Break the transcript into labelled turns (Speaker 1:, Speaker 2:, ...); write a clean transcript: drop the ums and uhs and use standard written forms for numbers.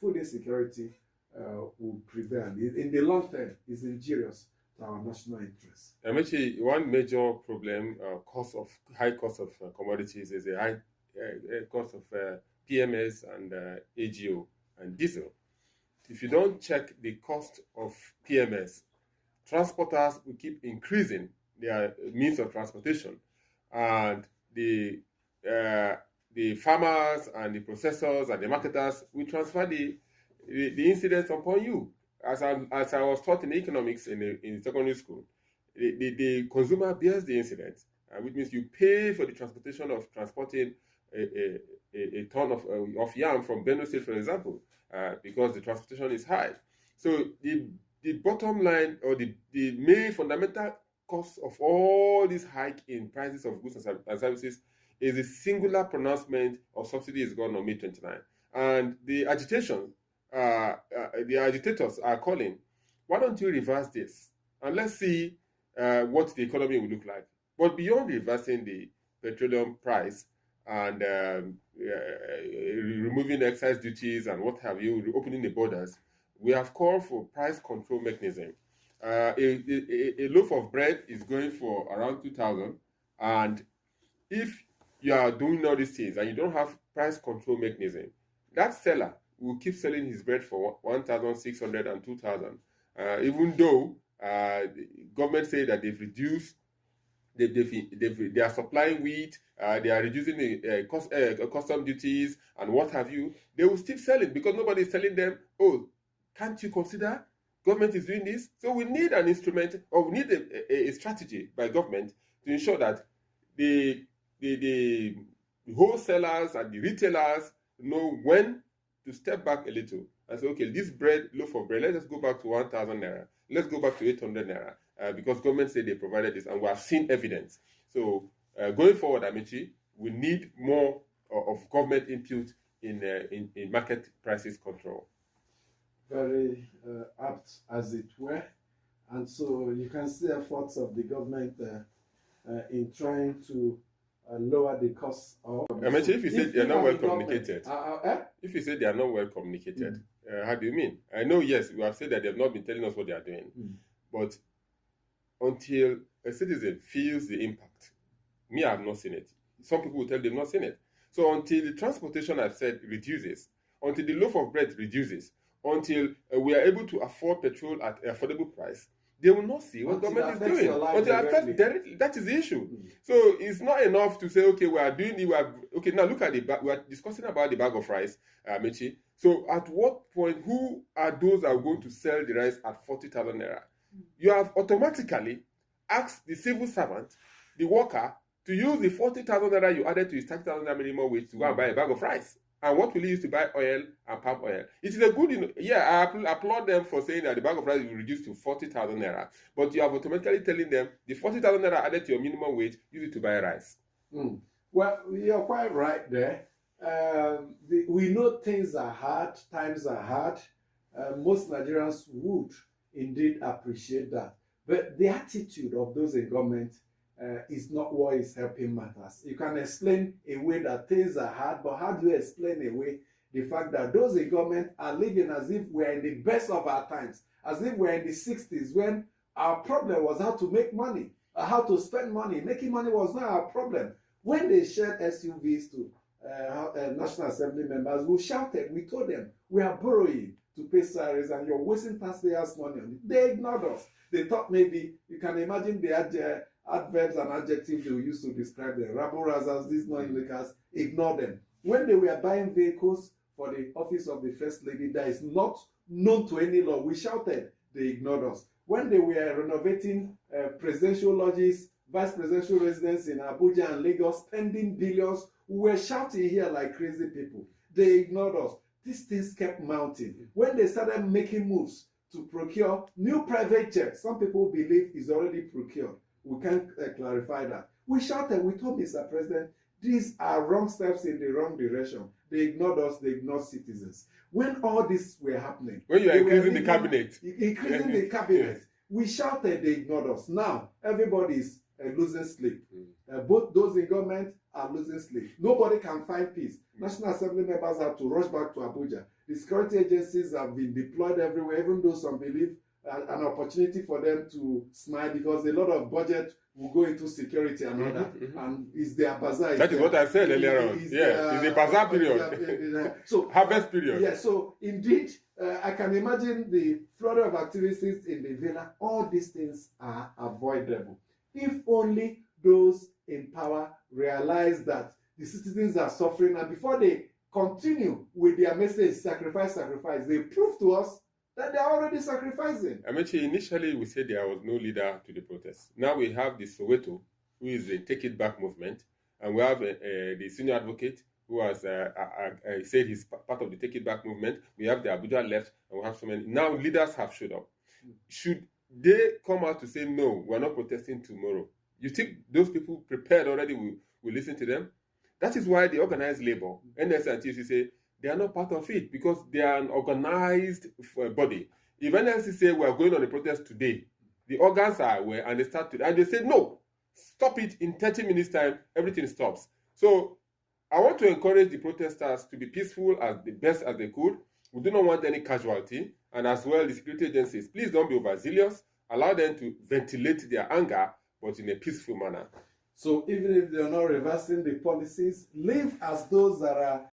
Speaker 1: food insecurity will prevail. In the long term, is injurious to our national interests.
Speaker 2: Actually, one major problem, high cost of commodities, is a high cost of PMS and AGO and diesel. If you don't check the cost of PMS, transporters will keep increasing their means of transportation, and the farmers and the processors and the marketers will transfer the incidence upon you. As I was taught in economics in secondary school, the consumer bears the incidence, which means you pay for the transportation of transporting a ton of yam from Benue State, for example, because the transportation is high. So the bottom line, or the main fundamental cost of all this hike in prices of goods and services is a singular pronouncement of subsidy is gone on May 29. And the agitators are calling, why don't you reverse this? And let's see what the economy will look like. But beyond reversing the petroleum price and removing excise duties and what have you, opening the borders, we have called for price control mechanism. A loaf of bread is going for around 2,000, and if you are doing all these things and you don't have price control mechanism, that seller will keep selling his bread for 1,600 and 2,000, even though the government say that they've reduced, they are supplying wheat, they are reducing the custom duties and what have you. They will still sell it because nobody is telling them, oh, can't you consider government is doing this? So we need an instrument, or we need a strategy by government to ensure that the wholesalers and the retailers know when to step back a little and say, okay, this loaf of bread, let's go back to 1,000 naira. Let's go back to 800 naira because government said they provided this, and we have seen evidence. So going forward, Amici, we need more of government input in market prices control.
Speaker 1: Very apt, as it were. And so you can see efforts of the government in trying to lower the cost of...
Speaker 2: Amici, if you say they are not well communicated, if you say they are not well communicated, how do you mean? I know, yes, we have said that they have not been telling us what they are doing, but until a citizen feels the impact, me, I have not seen it. Some people will tell they've not seen it. So until the transportation, I've said, reduces, until the loaf of bread reduces, until we are able to afford petrol at affordable price, they will not see what government is doing. Until affect directly, that is the issue. So it's not enough to say, okay, we are doing it. Okay, now look at we are discussing about the bag of rice, Mechi. So at what point, who are those that are going to sell the rice at 40,000 naira? You have automatically asked the civil servant, the worker, to use the 40,000 naira you added to his 30,000 naira minimum wage to go and buy a bag of rice. And what will he use to buy oil and palm oil? It is a good, I applaud them for saying that the bag of rice will reduce to 40,000 naira. But you are automatically telling them the 40,000 naira added to your minimum wage, use it to buy rice.
Speaker 1: Well, you're quite right there. We know things are hard, times are hard. Most Nigerians would indeed appreciate that. But the attitude of those in government is not what is helping matters. You can explain away that things are hard, but how do you explain away the fact that those in government are living as if we're in the best of our times, as if we're in the 60s when our problem was how to make money, or how to spend money. Making money was not our problem. When they shared SUVs to National Assembly members, we shouted, we told them, we are borrowing to pay salaries and you're wasting taxpayers' money on it. They ignored us. They thought maybe, you can imagine the adverbs and adjectives they will use to describe them. Rabble-rousers, these non-makers, ignore them. When they were buying vehicles for the office of the First Lady that is not known to any law, we shouted, they ignored us. When they were renovating presidential lodges, vice presidential residence in Abuja and Lagos, spending billions, we were shouting here like crazy people. They ignored us. These things kept mounting. When they started making moves to procure new private jets, some people believe is already procured. We can't clarify that. We shouted, we told Mr. President, these are wrong steps in the wrong direction. They ignored us, they ignored citizens. When all this were happening...
Speaker 2: When you are increasing the cabinet.
Speaker 1: Increasing the cabinet. We shouted, they ignored us. Now, everybody is losing sleep. Both those in government are losing sleep. Nobody can find peace. National Assembly members have to rush back to Abuja. The security agencies have been deployed everywhere, even though some believe an opportunity for them to smile because a lot of budget will go into security and all that. And it's their bazaar.
Speaker 2: That is what I said earlier on. It's a bazaar period.
Speaker 1: So
Speaker 2: harvest period.
Speaker 1: Yeah, so indeed, I can imagine the flood of activities in the villa. All these things are avoidable. If only those in power realize that the citizens are suffering, and before they continue with their message, sacrifice, they prove to us that they are already sacrificing.
Speaker 2: Amechi, initially we said there was no leader to the protest. Now we have the Soweto, who is the Take It Back movement, and we have the senior advocate who has said he's part of the Take It Back movement. We have the Abuja left, and we have so many. Now leaders have showed up. Should they come out to say, no, we're not protesting tomorrow? You think those people prepared already will listen to them? That is why the organized labor, NS and TUC, say they are not part of it because they are an organized body. If NLC say we are going on a protest today, the organs are aware and they start to, and they say, no, stop it in 30 minutes time, everything stops. So I want to encourage the protesters to be peaceful as the best as they could. We do not want any casualty. And as well, the security agencies, please don't be overzealous. Allow them to ventilate their anger, but in a peaceful manner.
Speaker 1: So even if they are not reversing the policies, live as those that are